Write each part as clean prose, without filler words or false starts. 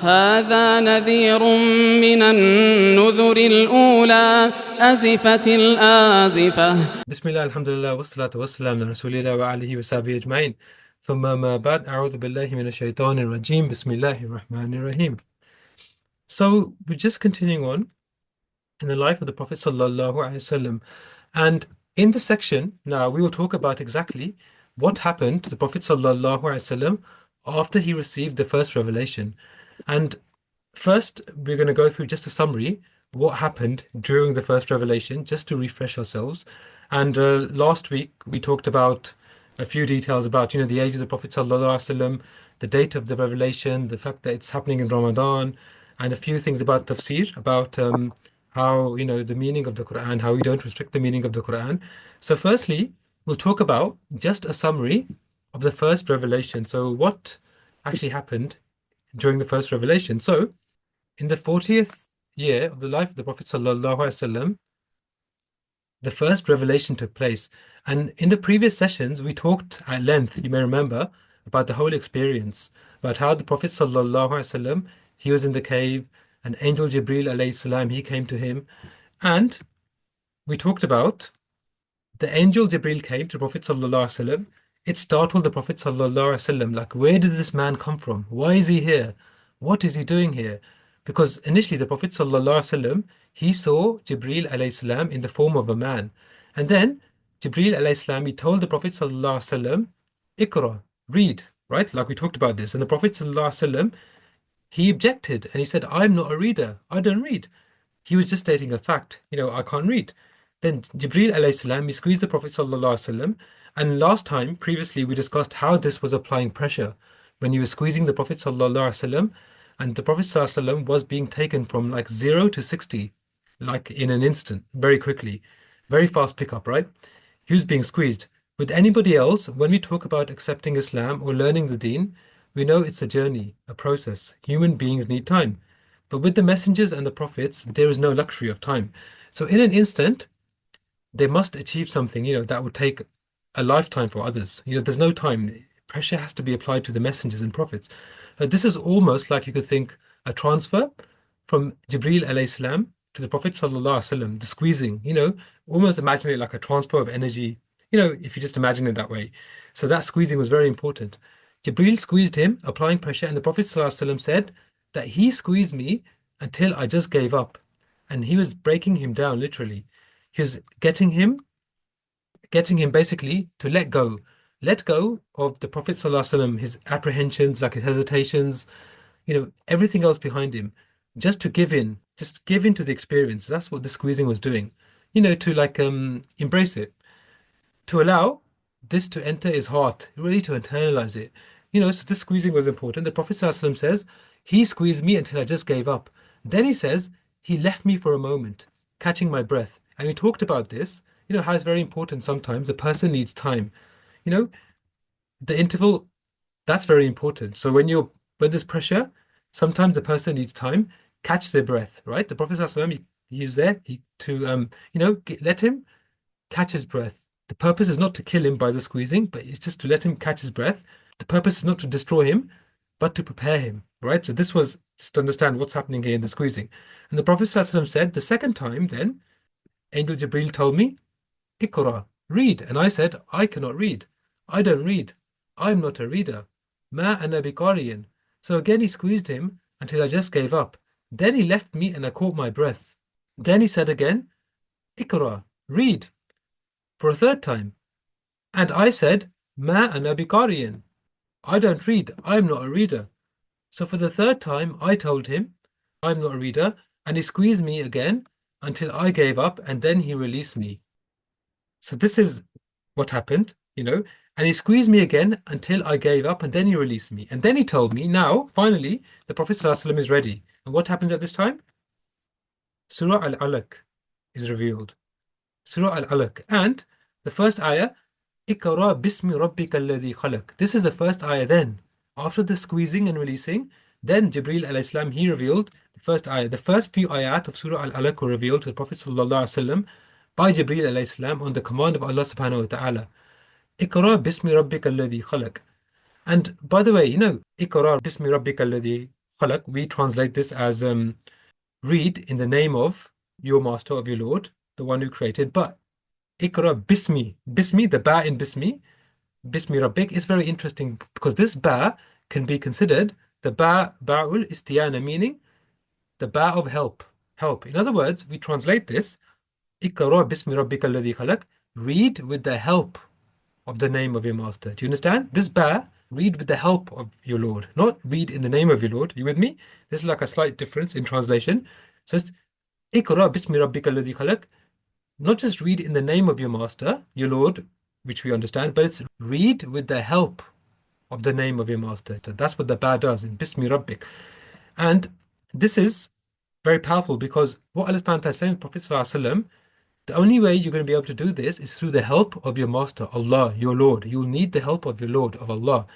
هذا نذير من النذر الأولى أزفت الآزفة. بسم الله الحمد لله والصلاة والسلام على رسول الله وعليه وصحبه أجمعين. ثم ما بعد أعوذ بالله من الشيطان الرجيم بسم الله الرحمن الرحيم. So we're just continuing on in the life of the Prophet sallallahu alaihi wasallam, and in this section now we will talk about exactly what happened to the Prophet sallallahu alaihi wasallam after he received the first revelation. And first, we're going to go through just a summary what happened during the first revelation, just to refresh ourselves. And last week we talked about a few details about, the age of the Prophet sallallahu alaihi wasallam, the date of the revelation, the fact that it's happening in Ramadan, and a few things about tafsir, about how the meaning of the Quran, how we don't restrict the meaning of the Quran. So, firstly, we'll talk about just a summary of the first revelation. So, what actually happened during the first revelation? So, in the 40th year of the life of the Prophet sallallahu alaihi wasallam, the first revelation took place. And in the previous sessions, we talked at length, you may remember, about the whole experience, about how the Prophet sallallahu alaihi wasallam, he was in the cave, and angel Jibril alayhi salam, he came to him, and we talked about the angel Jibril came to the Prophet sallallahu alaihi wasallam. It startled the Prophet sallallahu alaihi wasallam, like, where did this man come from? Why is he here? What is he doing here? Because initially the Prophet sallallahu alaihi wasallam, he saw Jibril alayhi salam in the form of a man, and then Jibril alayhi salam, he told the Prophet sallallahu alaihi wasallam, Iqra, read, right? Like we talked about this, and the Prophet sallallahu alaihi wasallam, he objected and he said, I'm not a reader. I don't read. He was just stating a fact. I can't read. Then Jibreel alayhi salam, he squeezed the Prophet sallallahu alaihi wasallam. And last time, previously, we discussed how this was applying pressure when he was squeezing the Prophet sallallahu alaihi wasallam, and the Prophet sallallahu alaihi wasallam was being taken from like 0 to 60, like in an instant, very quickly, very fast pickup, right? He was being squeezed. With anybody else, when we talk about accepting Islam or learning the Deen, we know it's a journey, a process. Human beings need time. But with the messengers and the prophets, there is no luxury of time. So in an instant, they must achieve something, that would take a lifetime for others. There's no time. Pressure has to be applied to the messengers and prophets. This is almost like you could think a transfer from Jibreel alayhi salam to the Prophet sallallahu alaihi wasallam, the squeezing, almost imagine it like a transfer of energy, if you just imagine it that way. So that squeezing was very important. Jibreel squeezed him, applying pressure, and the Prophet sallallahu alaihi wasallam said that he squeezed me until I just gave up. And he was breaking him down, literally. He was getting him basically to let go of the Prophet ﷺ, his apprehensions, like his hesitations, everything else behind him, just to just give in to the experience. That's what the squeezing was doing, to like embrace it, to allow this to enter his heart, really to internalize it. So this squeezing was important. The Prophet ﷺ says, he squeezed me until I just gave up. Then he says, he left me for a moment, catching my breath. And we talked about this, how it's very important sometimes. A person needs time. You know, the interval, that's very important. So when there's pressure, sometimes the person needs time, catch their breath, right? The Prophet ﷺ, he's there let him catch his breath. The purpose is not to kill him by the squeezing, but it's just to let him catch his breath. The purpose is not to destroy him, but to prepare him, right? So this was just to understand what's happening here in the squeezing. And the Prophet ﷺ said, the second time, then, Angel Jibril told me, Iqra, read. And I said, I cannot read. I don't read. I'm not a reader. Ma ana biqariyin. So again he squeezed him until I just gave up. Then he left me and I caught my breath. Then he said again, Iqra, read, for a third time. And I said, Ma ana biqariyin. I don't read. I'm not a reader. So for the third time, I told him, I'm not a reader, and he squeezed me again until I gave up, and then he released me. So this is what happened, and he squeezed me again until I gave up, and then he released me. And then he told me, now, finally, the Prophet ﷺ is ready. And what happens at this time? Surah Al-Alaq is revealed. Surah Al-Alaq. And the first ayah, Iqra bismi rabbika alladhi khalaq. This is the first ayah then. After the squeezing and releasing, then Jibreel alayhi salam, he revealed the first ayah. The first few ayat of Surah Al-Alaq were revealed to the Prophet sallallahu alaihi wasallam by Jibreel alayhi salam on the command of Allah subhanahu wa ta'ala. Iqra bismi rabbika alladhi khalaq. And by the way, Iqra bismi rabbika alladhi khalaq, we translate this as read in the name of your master, of your Lord, the one who created. But ikra bismi, bismi, the ba in bismi, bismi rabbik is very interesting because this ba can be considered the ba'ul istiyana, meaning the ba of help. Help. In other words, we translate this ikra bismi rabbika alladhi khalaq, read with the help of the name of your master. Do you understand? This ba, read with the help of your Lord, not read in the name of your Lord. You with me? There's like a slight difference in translation. So it's Iqra bismi rabbika alladhi khalaq. Not just read in the name of your master, your Lord, which we understand, but it's read with the help of the name of your master. So that's what the ba does in bismi rabbik. And this is very powerful because what Allah subhanahu wa ta'ala is saying, Prophet sallallahu alaihi wasallam, the only way you're going to be able to do this is through the help of your master, Allah, your Lord. You'll need the help of your Lord, of Allah.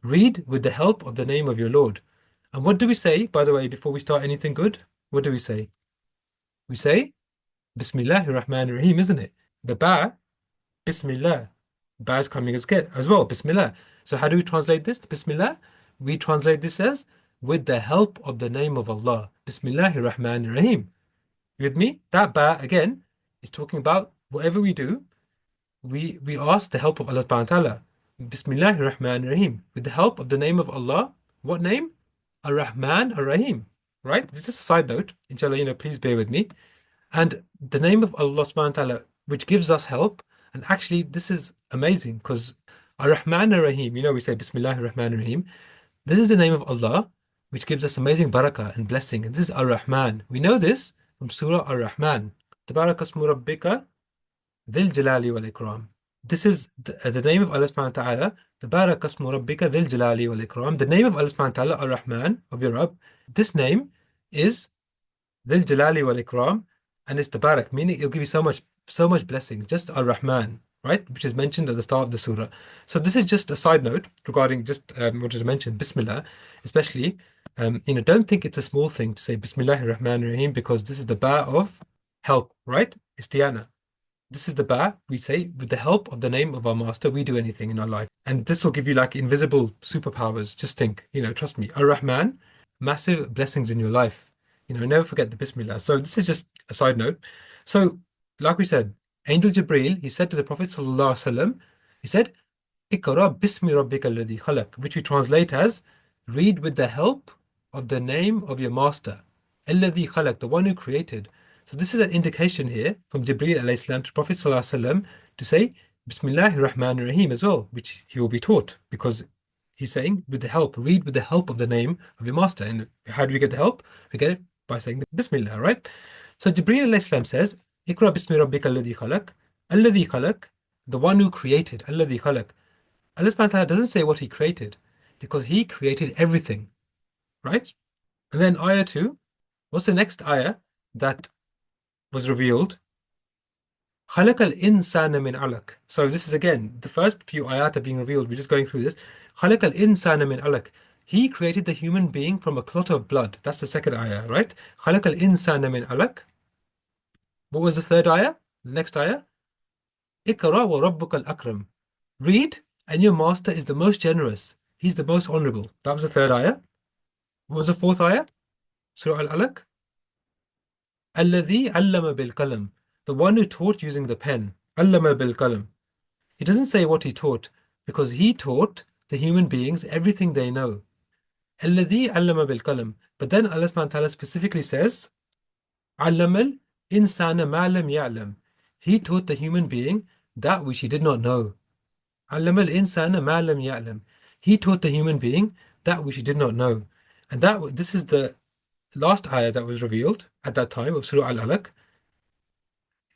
Read with the help of the name of your Lord. And what do we say, by the way, before we start anything good? What do we say? We say, Bismillahir Rahmanir Rahim, isn't it? The ba, Bismillah. Ba is coming as well, Bismillah. So how do we translate this? Bismillah. We translate this as, with the help of the name of Allah. Bismillahir Rahmanir Rahim. With me? That ba, again, is talking about whatever we do, we ask the help of Allah subhanahu wa ta'ala. Bismillahir Rahmanir Rahim. With the help of the name of Allah. What name? Ar-Rahman Ar-Rahim. Right? It's just a side note. Inshallah, please bear with me. And the name of Allah subhanahu wa ta'ala, which gives us help. And actually, this is amazing because Ar-Rahman Ar-Rahim, we say Bismillahir Rahmanir Rahim. This is the name of Allah, which gives us amazing barakah and blessing. And this is Ar-Rahman. We know this from Surah Ar-Rahman. Tabarakasmu Rabbika Dhil Jalali wal Ikram. This is the name of Allah subhanahu wa ta'ala. Tabarakasmu Rabbika Dhil Jalali wal Ikram. The name of Allah subhanahu wa ta'ala, Ar-Rahman, of your Rabb. This name is Dhil Jalali wal Ikram, and it's Tabarak, meaning it'll give you so much blessing. Just Ar-Rahman, right? Which is mentioned at the start of the surah. So this is just a side note regarding just wanted to mention Bismillah, especially. Don't think it's a small thing to say Bismillahir Rahmanir Rahim because this is the ba of help, right? Istiyana. This is the ba, we say, with the help of the name of our master, we do anything in our life. And this will give you like invisible superpowers. Just think, trust me, Ar-Rahman, massive blessings in your life. Never forget the Bismillah. So this is just a side note. So, like we said, Angel Jibreel, he said to the Prophet Sallallahu Alaihi Wasallam, he said, Iqra bismi rabbika alladhi khalaq, which we translate as, read with the help of the name of your master, alladhi khalaq, the one who created. So this is an indication here from Jibreel alayhi salam to Prophet Sallallahu Alaihi Wasallam to say, Bismillahir Rahmanir Rahim as well, which he will be taught because he's saying with the help, read with the help of the name of your master. And how do we get the help? We get it by saying the Bismillah, right? So Jibreel alayhi salam says, Iqra bismi rabbika alladhi khalaq, the one who created, alladhi khalaq. Allah subhanahu wa ta'ala doesn't say what he created because he created everything, right? And then ayah 2, what's the next ayah that was revealed? خَلَقَ الْإِنسَانَ مِنْ عَلَقٍ. So this is again, the first few ayat are being revealed. We're just going through this. خَلَقَ الْإِنسَانَ مِنْ عَلَقٍ. He created the human being from a clot of blood. That's the second ayah, right? خَلَقَ الْإِنسَانَ مِنْ عَلَقٍ. What was the third ayah? The next ayah? اقرأ وَرَبُّكَ الْأَكْرَمُ. Read, and your master is the most generous. He's the most honorable. That was the third ayah. What was the fourth ayah? Surah Al-Alaq. الَّذِي عَلَّمَ بِالْقَلَمِ. The one who taught using the pen. عَلَّمَ بِالْقَلَمِ. He doesn't say what he taught because he taught the human beings everything they know. الَّذِي عَلَّمَ بِالْقَلَمِ. But then Allah subhanahu wa ta'ala specifically says, عَلَّمَ الْإِنسَانَ مَا لَمْ يَعْلَمْ. He taught the human being that which he did not know. عَلَّمَ الْإِنسَانَ مَا لَمْ يَعْلَمْ. He taught the human being that which he did not know. And this is the last ayah that was revealed at that time of Surah Al-Alaq,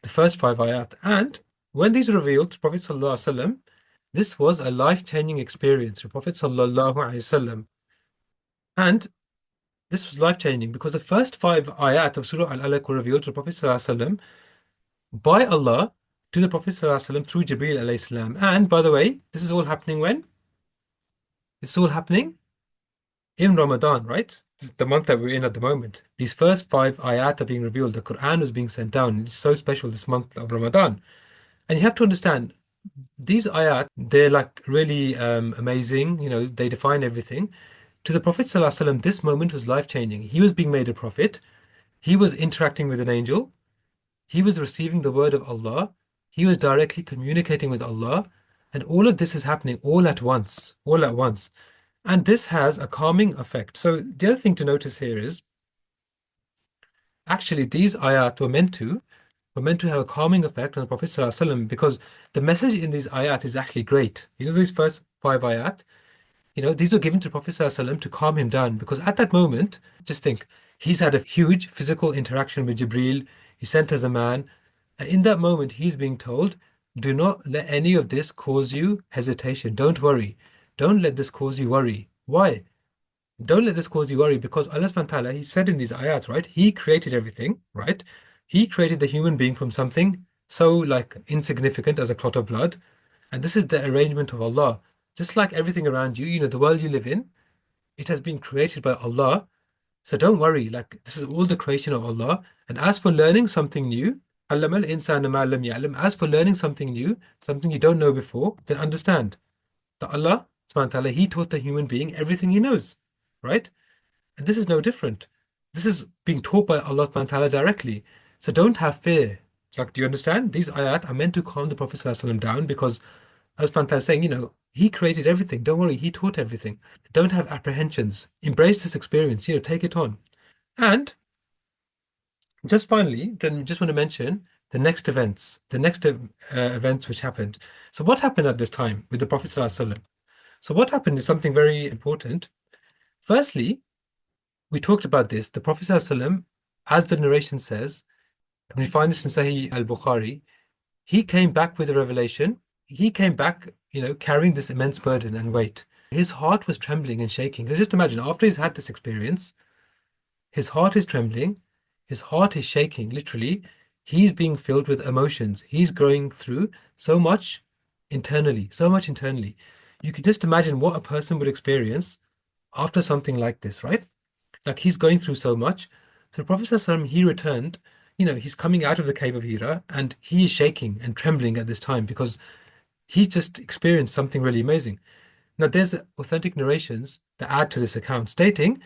the first 5 ayat. And when these were revealed to Prophet Sallallahu Alaihi Wasallam, this was a life-changing experience for Prophet Sallallahu Alaihi Wasallam. And this was life-changing because the first 5 ayat of Surah Al-Alaq were revealed to Prophet Sallallahu Alaihi Wasallam by Allah to the Prophet Sallallahu Alaihi Wasallam through Jibreel alayhi salam. And by the way, this is all happening when? This is all happening in Ramadan, right? This is the month that we're in at the moment. These first 5 ayat are being revealed. The Quran was being sent down. It's so special this month of Ramadan. And you have to understand, these ayat, they're like really amazing. They define everything. To the Prophet ﷺ, this moment was life-changing. He was being made a prophet. He was interacting with an angel. He was receiving the word of Allah. He was directly communicating with Allah. And all of this is happening all at once, all at once. And this has a calming effect. So the other thing to notice here is actually these ayat were meant to have a calming effect on the Prophet ﷺ because the message in these ayat is actually great. You know, these first five ayat, these were given to Prophet ﷺ to calm him down because at that moment, just think, he's had a huge physical interaction with Jibreel, he's sent as a man, and in that moment, he's being told, do not let any of this cause you hesitation. Don't worry. Don't let this cause you worry. Why? Don't let this cause you worry because Allah subhanahu wa ta'ala, He said in these ayats, right? He created everything, right? He created the human being from something so like insignificant as a clot of blood. And this is the arrangement of Allah. Just like everything around you, the world you live in, it has been created by Allah. So don't worry, like this is all the creation of Allah. And as for learning something new, علَّمَ الْإِنسَانَ مَا لَمْ يَعْلَمْ. As for learning something new, something you don't know before, then understand that Allah subhanahu wa ta'ala, He taught the human being everything He knows, right? And this is no different. This is being taught by Allah subhanahu wa ta'ala directly. So don't have fear. It's like, do you understand? These ayat are meant to calm the Prophet sallallahu alaihi wasallam down because Allah subhanahu wa ta'ala is saying, he created everything. Don't worry, he taught everything. Don't have apprehensions. Embrace this experience, take it on. And just finally, then just want to mention the next events which happened. So what happened at this time with the Prophet sallallahu alaihi wasallam? So what happened is something very important. Firstly, we talked about this. The Prophet ﷺ, as the narration says, and we find this in Sahih al-Bukhari, he came back with a revelation. He came back, carrying this immense burden and weight. His heart was trembling and shaking. So just imagine, after he's had this experience, his heart is trembling, his heart is shaking, literally. He's being filled with emotions. He's going through so much internally, so much internally. You can just imagine what a person would experience after something like this, right? Like he's going through so much. So the Prophet ﷺ, he returned, he's coming out of the cave of Hira and he is shaking and trembling at this time because he just experienced something really amazing. Now, there's authentic narrations that add to this account, stating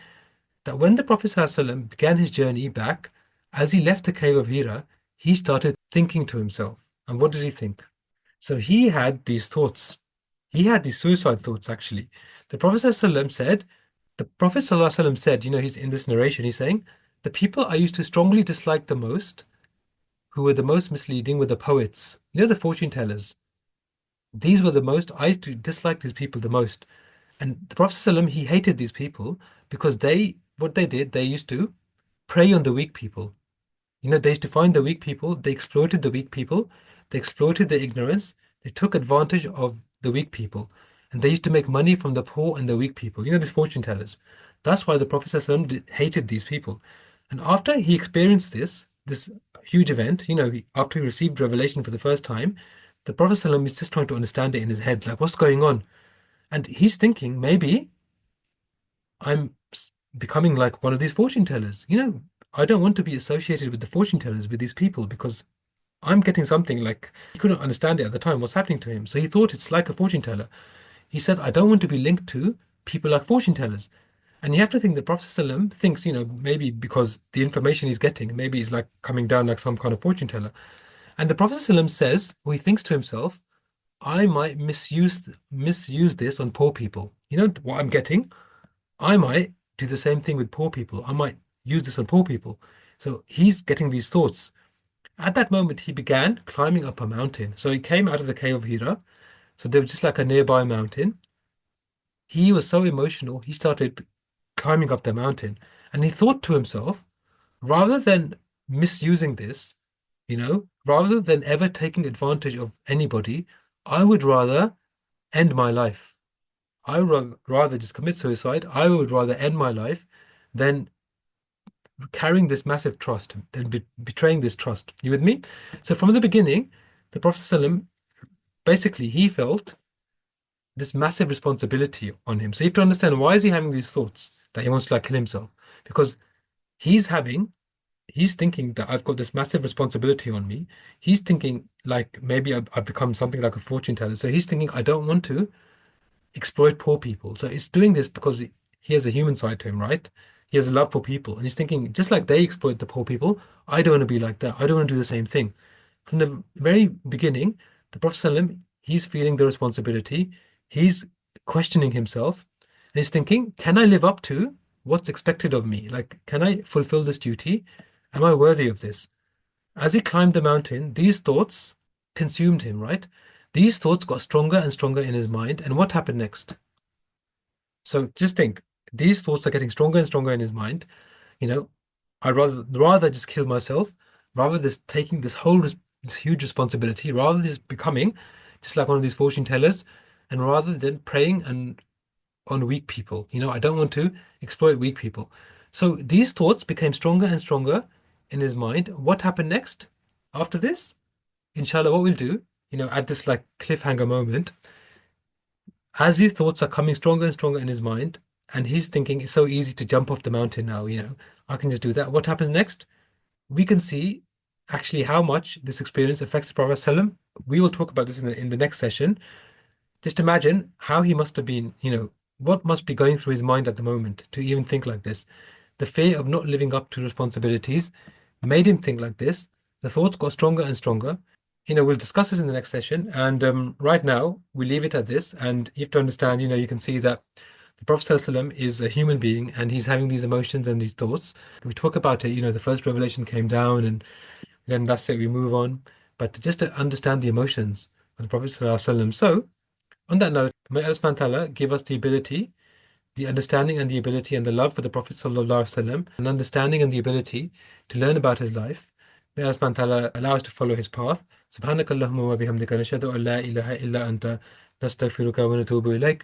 that when the Prophet ﷺ began his journey back, as he left the cave of Hira, he started thinking to himself. And what did he think? So he had these thoughts. He had these suicide thoughts, actually. The Prophet ﷺ said, he's in this narration, he's saying, the people I used to strongly dislike the most, who were the most misleading, were the poets. The fortune tellers. These were the most, I used to dislike these people the most. And the Prophet ﷺ, he hated these people because what they did, they used to prey on the weak people. They used to find the weak people, they exploited the weak people, they exploited their ignorance, they took advantage of the weak people, and they used to make money from the poor and the weak people. These fortune tellers. That's why the Prophet ﷺ hated these people. And after he experienced this huge event, after he received revelation for the first time, the Prophet ﷺ is just trying to understand it in his head, like what's going on? And he's thinking, maybe I'm becoming like one of these fortune tellers. I don't want to be associated with the fortune tellers, with these people, because I'm getting something like he couldn't understand it at the time, what's happening to him. So he thought it's like a fortune teller. He said, I don't want to be linked to people like fortune tellers. And you have to think the Prophet ﷺ thinks, maybe because the information he's getting, maybe he's like coming down like some kind of fortune teller. And the Prophet ﷺ says, or he thinks to himself, I might misuse this on poor people. What I'm getting? I might do the same thing with poor people. I might use this on poor people. So he's getting these thoughts. At that moment, he began climbing up a mountain. So he came out of the cave of Hira. So there was just like a nearby mountain. He was so emotional, he started climbing up the mountain. And he thought to himself, rather than misusing this, rather than ever taking advantage of anybody, I would rather end my life. I would rather just commit suicide. I would rather end my life than carrying this massive trust, than betraying this trust. You with me? So from the beginning, the Prophet ﷺ, basically, he felt this massive responsibility on him. So you have to understand, why is he having these thoughts that he wants to like kill himself? Because he's thinking that I've got this massive responsibility on me. He's thinking like maybe I've become something like a fortune teller. So he's thinking I don't want to exploit poor people. So he's doing this because he has a human side to him, right? He has a love for people. And he's thinking, just like they exploit the poor people, I don't want to be like that. I don't want to do the same thing. From the very beginning, the Prophet ﷺ, he's feeling the responsibility. He's questioning himself. And he's thinking, can I live up to what's expected of me? Like, can I fulfill this duty? Am I worthy of this? As he climbed the mountain, these thoughts consumed him, right? These thoughts got stronger and stronger in his mind. And what happened next? So just think, these thoughts are getting stronger and stronger in his mind. You know, I'd rather just kill myself, rather than taking this huge responsibility, rather than just becoming just like one of these fortune tellers, and rather than preying on weak people. I don't want to exploit weak people. So these thoughts became stronger and stronger in his mind. What happened next? After this, inshallah, what we'll do, at this like cliffhanger moment, as these thoughts are coming stronger and stronger in his mind, and he's thinking it's so easy to jump off the mountain now, I can just do that. What happens next? We can see actually how much this experience affects the Prophet ﷺ. We will talk about this in the next session. Just imagine how he must have been, what must be going through his mind at the moment to even think like this. The fear of not living up to responsibilities made him think like this. The thoughts got stronger and stronger. We'll discuss this in the next session. And right now, we leave it at this. And you have to understand, you can see that the Prophet ﷺ is a human being and he's having these emotions and these thoughts. We talk about it, the first revelation came down and then that's it, we move on. But just to understand the emotions of the Prophet ﷺ. So, on that note, may Allah subhanahu wa ta'ala give us the ability, the understanding and the ability and the love for the Prophet sallallahu alaihi wasallam, and understanding and the ability to learn about his life. May Allah subhanahu wa ta'ala allow us to follow his path. Subhanakallahumma wa bihamdika nashhadu an la ilaha illa anta nastaghfiruka wa natubu ilaik.